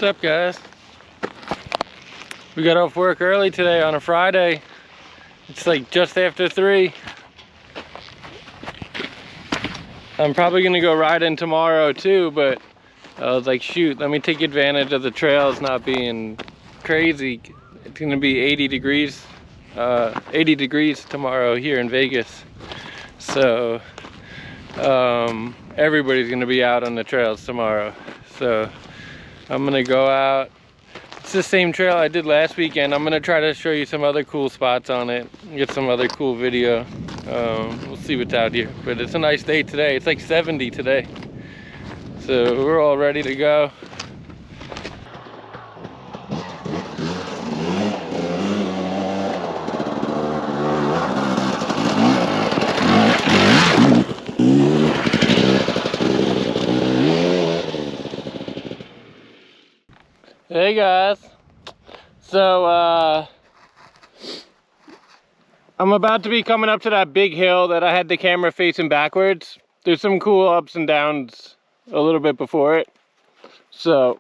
What's up, guys? We got off work early today on a Friday. It's like just after 3. I'm probably gonna go riding tomorrow too, but I was like, shoot, let me take advantage of the trails not being crazy. It's gonna be 80 degrees tomorrow here in Vegas. So everybody's gonna be out on the trails tomorrow. So I'm gonna go out. It's the same trail I did last weekend. I'm gonna try to show you some other cool spots on it, get some other cool video. We'll see what's out here, but it's a nice day today. It's like 70 today, so we're all ready to go. Hey guys, so I'm about to be coming up to that big hill that I had the camera facing backwards. There's some cool ups and downs a little bit before it, so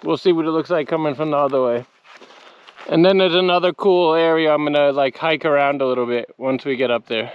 we'll see what it looks like coming from the other way. And then there's another cool area I'm gonna like hike around a little bit once we get up there.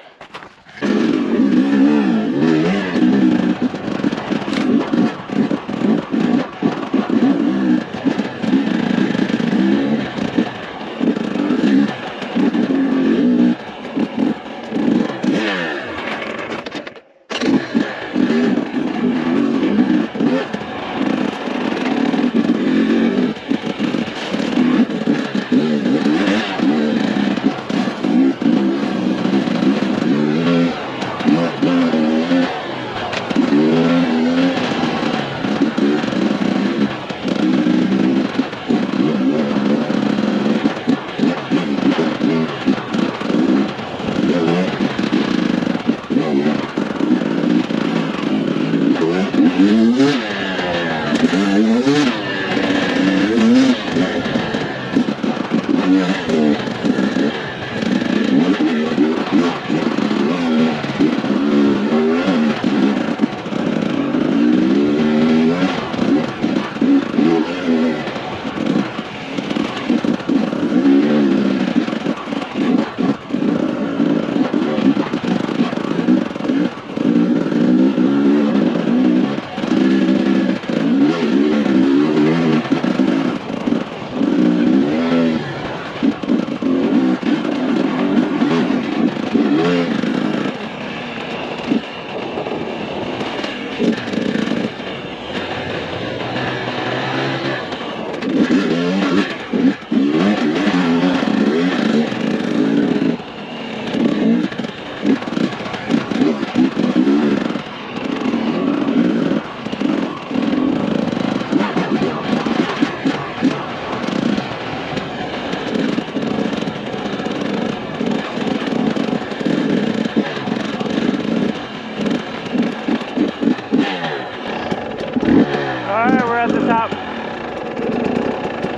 Alright, we're at the top.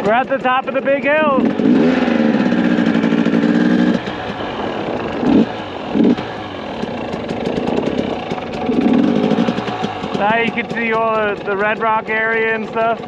We're at the top of the big hill. Now you can see all the Red Rock area and stuff.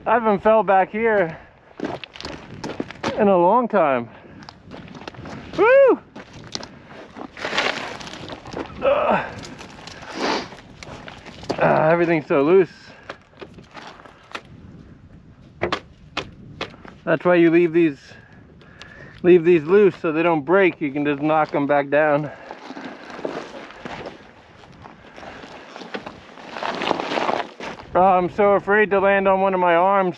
I haven't fell back here in a long time. Woo! Everything's so loose. That's why you leave these loose so they don't break. You can just knock them back down. Oh, I'm so afraid to land on one of my arms.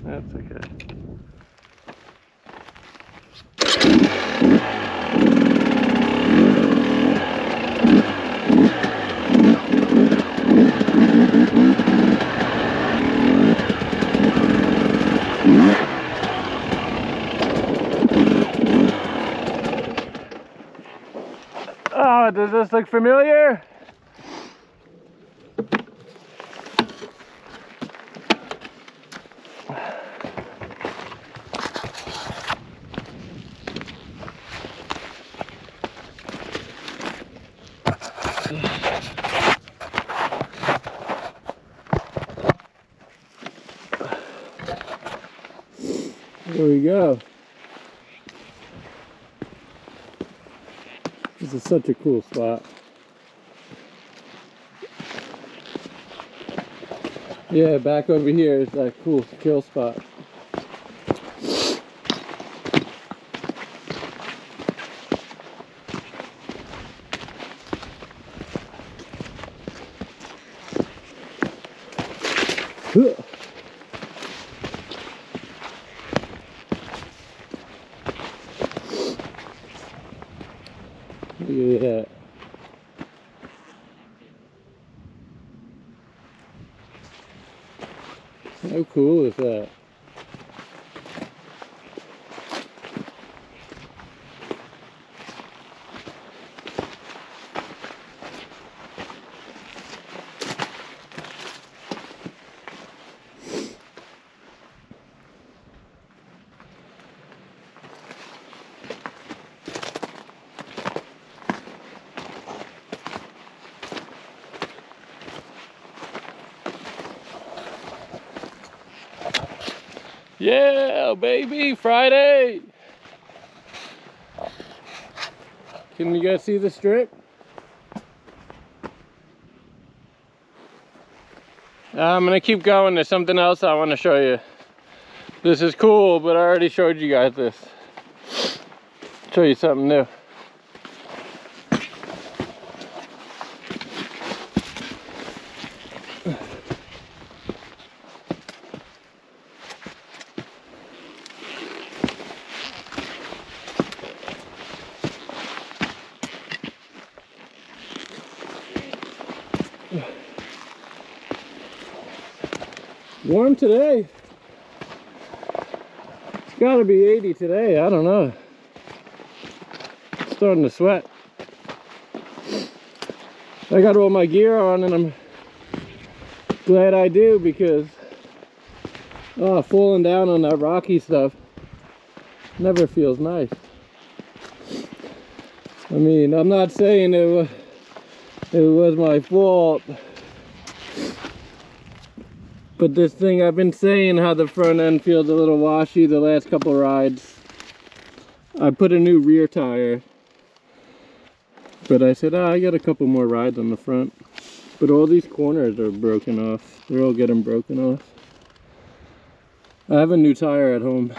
That's okay. Oh, does this look familiar? There we go. This is such a cool spot. Yeah, back over here is that cool kill spot. Look at that. How cool is that? Yeah, baby, Friday. Can you guys see the strip? I'm gonna keep going. There's something else I want to show you. This is cool, but I already showed you guys this. Show you something new. Warm today. It's gotta be 80 today. I don't know. It's starting to sweat. I got all my gear on and I'm glad I do because falling down on that rocky stuff never feels nice. I mean, I'm not saying it was my fault. But this thing, I've been saying how the front end feels a little washy the last couple rides. I put a new rear tire. But I said, I got a couple more rides on the front. But all these corners are broken off. They're all getting broken off. I have a new tire at home.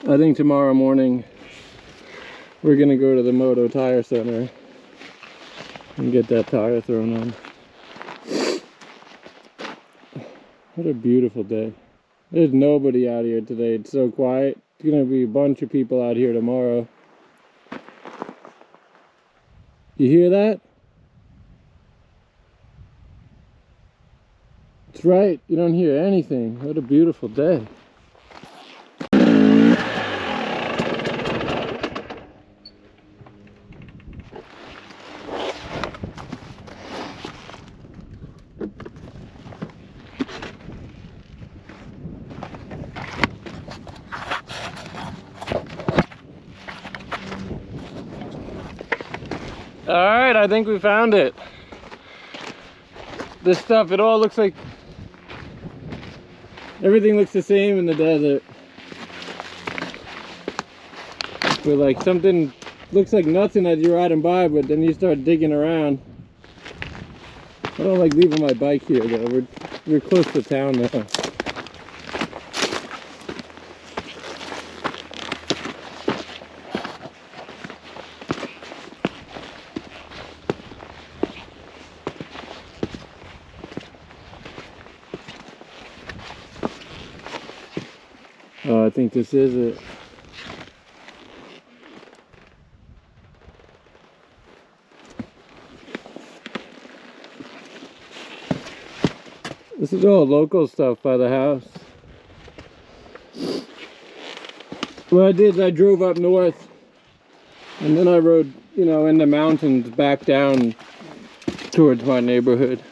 I think tomorrow morning we're gonna go to the Moto Tire Center and get that tire thrown on. What a beautiful day. There's nobody out here today. It's so quiet. It's gonna be a bunch of people out here tomorrow. You hear that? That's right. You don't hear anything. What a beautiful day. All right, I think we found it. This stuff, it all looks like, everything looks the same in the desert. But like something looks like nothing as you're riding by, but then you start digging around. I don't like leaving my bike here though. We're close to town now. Oh, I think this is it. This is all local stuff by the house. What I did is I drove up north and then I rode, you know, in the mountains back down towards my neighborhood.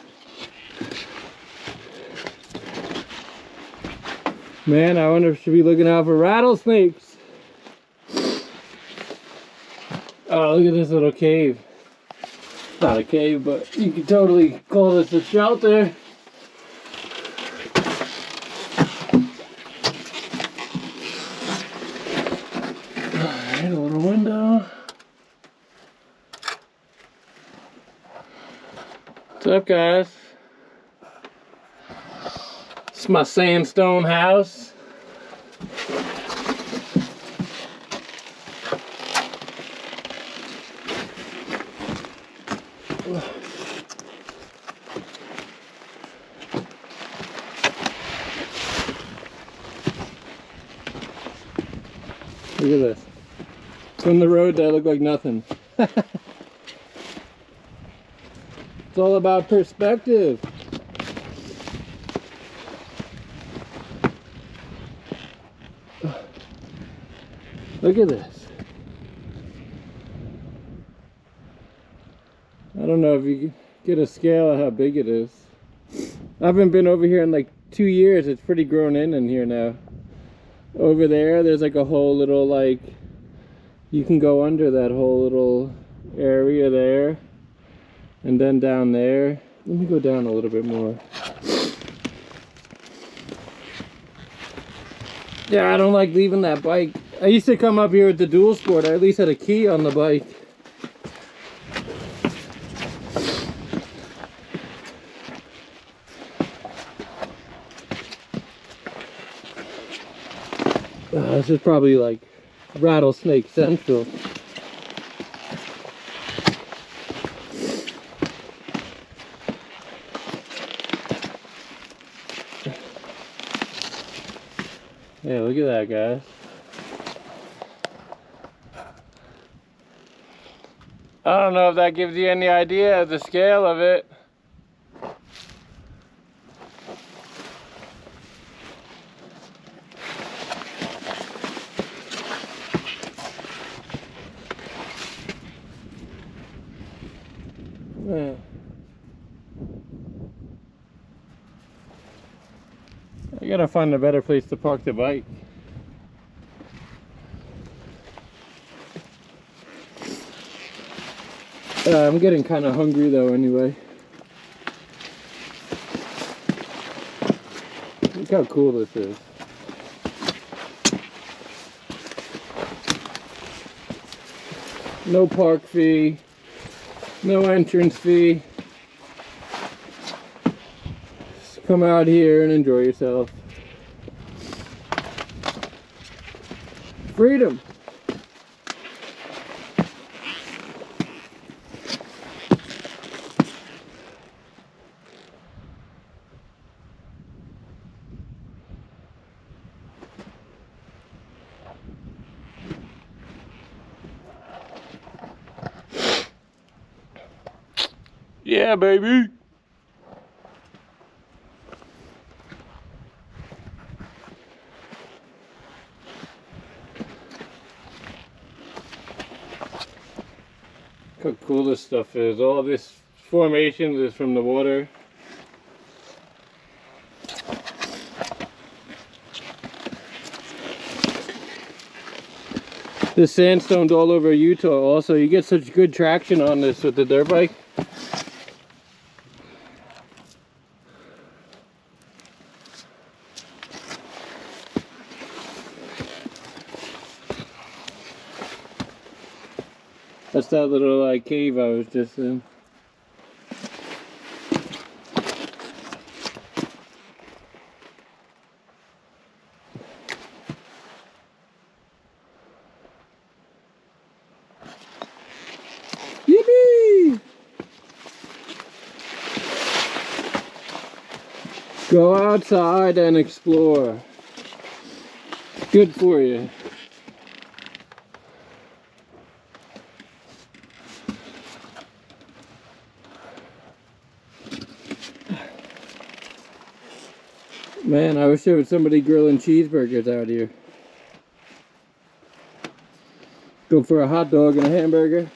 Man, I wonder if I should be looking out for rattlesnakes. Oh, look at this little cave. It's not a cave, but you could totally call this a shelter. Alright, a little window. What's up, guys? It's my sandstone house. Look at this. From the road, that looked like nothing. It's all about perspective. Look at this. I don't know if you can get a scale of how big it is. I haven't been over here in like 2 years. It's pretty grown in here now. Over there's like a whole little, like, you can go under that whole little area there. And then down there. Let me go down a little bit more. Yeah, I don't like leaving that bike. I used to come up here with the dual sport. I at least had a key on the bike. This is probably like rattlesnake central. Yeah, look at that, guys. I don't know if that gives you any idea of the scale of it. Yeah. I gotta find a better place to park the bike. I'm getting kind of hungry though anyway. Look how cool this is. No park fee, no entrance fee. Just come out here and enjoy yourself. Freedom. Yeah, baby. Look how cool this stuff is. All this formation is from the water. The sandstone's all over Utah also. You get such good traction on this with the dirt bike. That's that little cave I was just in. Yippee! Go outside and explore. Good for you. Man, I wish there was somebody grilling cheeseburgers out here. Go for a hot dog and a hamburger.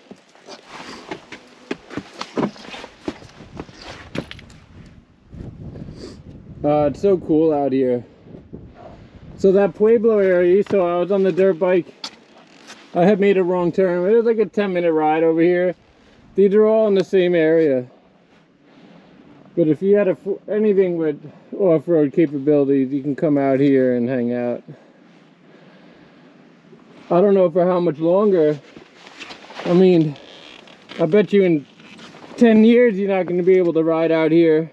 It's so cool out here. So that Pueblo area, so I was on the dirt bike. I had made a wrong turn. It was like a 10-minute ride over here. These are all in the same area. But if you had anything with off-road capabilities, you can come out here and hang out. I don't know for how much longer. I mean, I bet you in 10 years you're not going to be able to ride out here.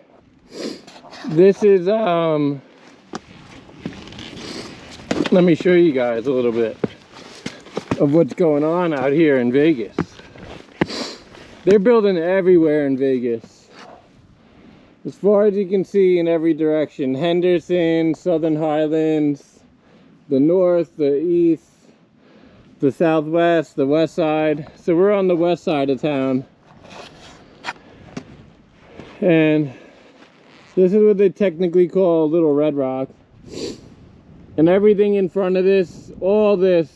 This is, let me show you guys a little bit of what's going on out here in Vegas. They're building everywhere in Vegas. As far as you can see in every direction. Henderson, Southern Highlands, the north, the east, the southwest, the west side. So we're on the west side of town. And this is what they technically call Little Red Rock. And everything in front of this, all this,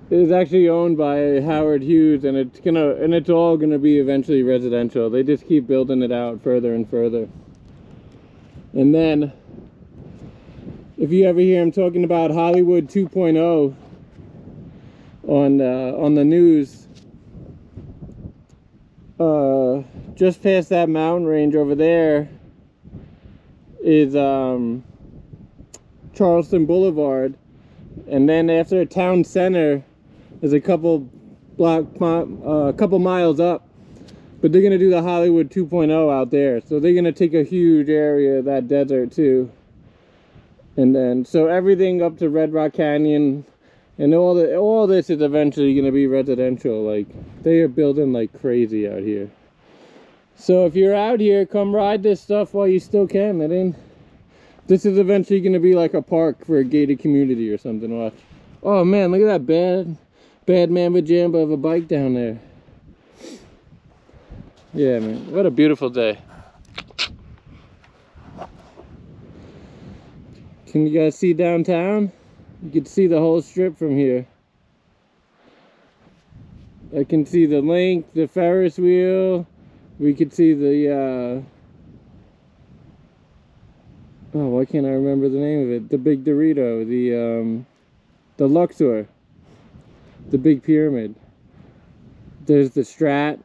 is actually owned by Howard Hughes, and it's all gonna be eventually residential. They just keep building it out further and further. And then, if you ever hear him talking about Hollywood 2.0 on the news, just past that mountain range over there is Charleston Boulevard, and then after town center is a couple miles up, but they're gonna do the Hollywood 2.0 out there. So they're gonna take a huge area of that desert too, and then so everything up to Red Rock Canyon and all this is eventually gonna be residential. Like, they are building like crazy out here. So if you're out here, come ride this stuff while you still can. This is eventually going to be like a park for a gated community or something. Watch. Oh man, look at that bad mamba jamba of a bike down there. Yeah, man, what a beautiful day. Can you guys see downtown? You can see the whole strip from here. I can see the link, the Ferris wheel. We could see the oh, why can't I remember the name of it? The big Dorito, the Luxor, the big pyramid. There's the Strat.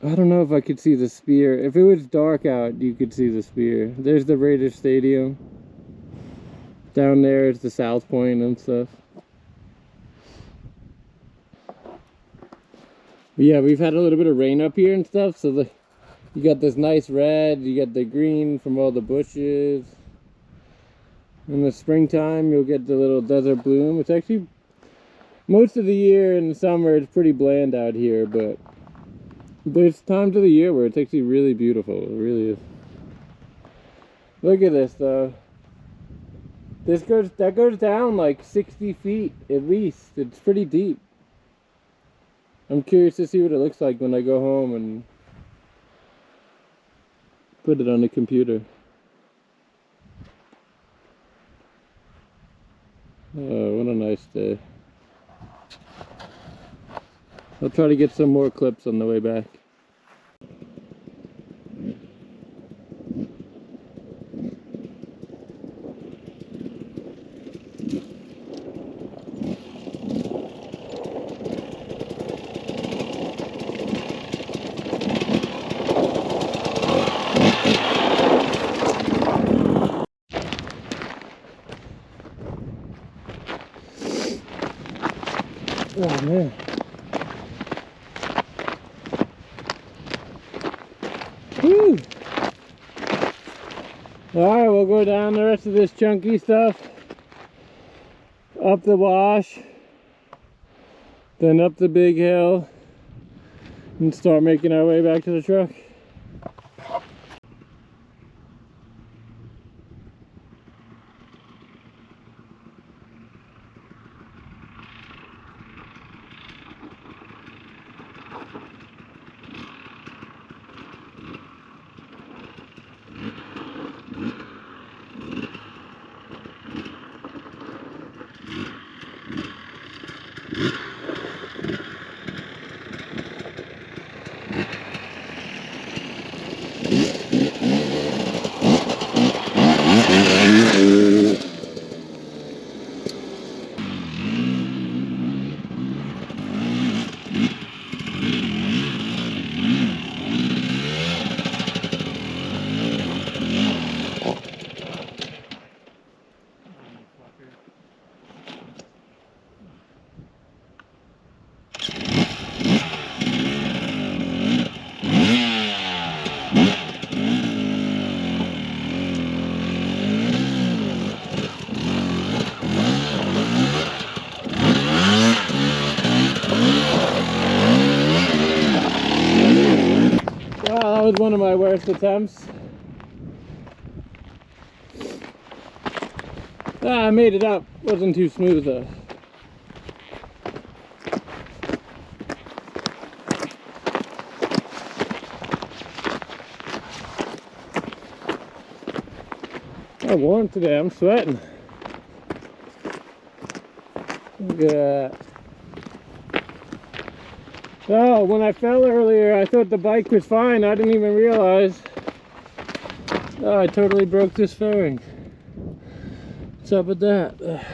I don't know if I could see the Spear. If it was dark out, you could see the Spear. There's the Raiders Stadium. Down there is the South Point and stuff. But yeah, we've had a little bit of rain up here and stuff, so you got this nice red, you got the green from all the bushes. In the springtime, you'll get the little desert bloom. It's actually, most of the year in the summer, it's pretty bland out here, but there's times of the year where it's actually really beautiful. It really is. Look at this, though. That goes down like 60 feet at least. It's pretty deep. I'm curious to see what it looks like when I go home and put it on the computer. Oh, what a nice day. I'll try to get some more clips on the way back. Yeah. Woo! Alright, we'll go down the rest of this chunky stuff, up the wash, then up the big hill, and start making our way back to the truck. That was one of my worst attempts. I made it up. Wasn't too smooth though. I'm warm today. I'm sweating. Look at that. Oh, when I fell earlier, I thought the bike was fine. I didn't even realize. Oh, I totally broke this fairing. What's up with that?